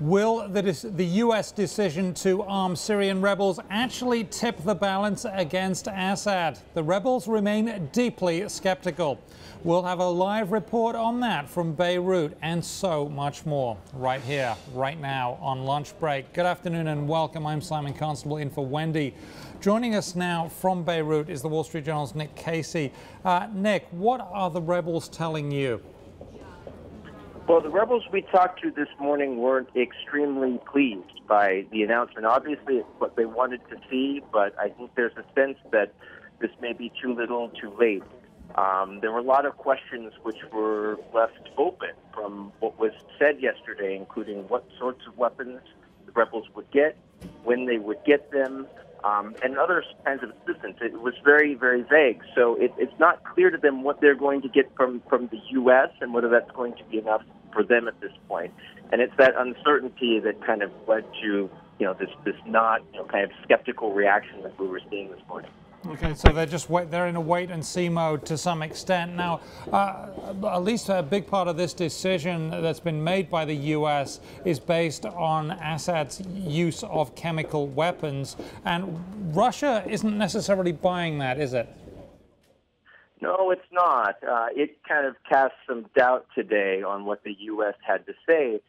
Will the U.S. decision to arm Syrian rebels actually tip the balance against Assad? The rebels remain deeply skeptical. We'll have a live report on that from Beirut and so much more right here, right now on Lunch Break. Good afternoon and welcome. I'm Simon Constable in for Wendy. Joining us now from Beirut is the Wall Street Journal's Nick Casey. Nick, what are the rebels telling you? Well, the rebels we talked to this morning weren't extremely pleased by the announcement. Obviously, it's what they wanted to see, but I think there's a sense that this may be too little, too late. There were a lot of questions which were left open from what was said yesterday, including what sorts of weapons the rebels would get, when they would get them, and other kinds of assistance. It was very, very vague. So it's not clear to them what they're going to get from the U.S. and whether that's going to be enough for them at this point. And it's that uncertainty that kind of led to, this not, kind of skeptical reaction that we were seeing this morning. Okay, so they're in a wait-and-see mode to some extent. Now, at least a big part of this decision that's been made by the U.S. is based on Assad's use of chemical weapons, and Russia isn't necessarily buying that, is it? No, it's not. It kind of cast some doubt today on what the U.S. had to say,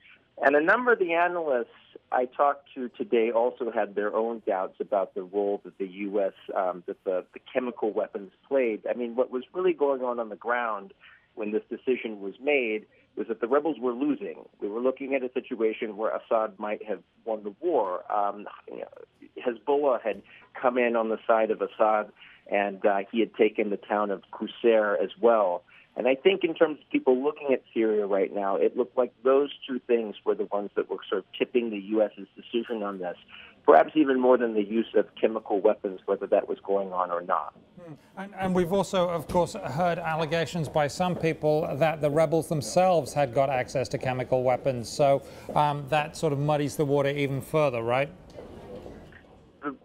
and a number of the analysts I talked to today also had their own doubts about the role that the U.S., that the chemical weapons played. I mean, what was really going on the ground when this decision was made was that the rebels were losing. We were looking at a situation where Assad might have won the war. Hezbollah had come in on the side of Assad, and he had taken the town of Qusair as well. And I think in terms of people looking at Syria right now, it looked like those two things were the ones that were sort of tipping the U.S.'s decision on this, perhaps even more than the use of chemical weapons, whether that was going on or not. And we've also, of course, heard allegations by some people that the rebels themselves had got access to chemical weapons. So that sort of muddies the water even further, right?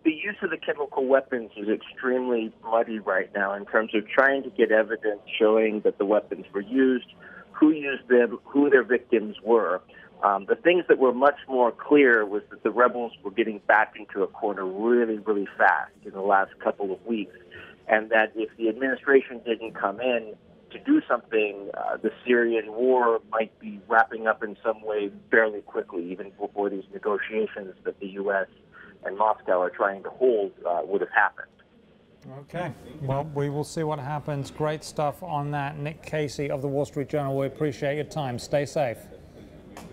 The use of the chemical weapons is extremely muddy right now in terms of trying to get evidence showing that the weapons were used, who used them, who their victims were. The things that were much more clear was that the rebels were getting back into a corner really, really fast in the last couple of weeks, and that if the administration didn't come in to do something, the Syrian war might be wrapping up in some way fairly quickly, even before these negotiations that the U.S. and Moscow are trying to hold would have happened. Okay. Well, we will see what happens. Great stuff on that. Nick Casey of the Wall Street Journal. We appreciate your time. Stay safe.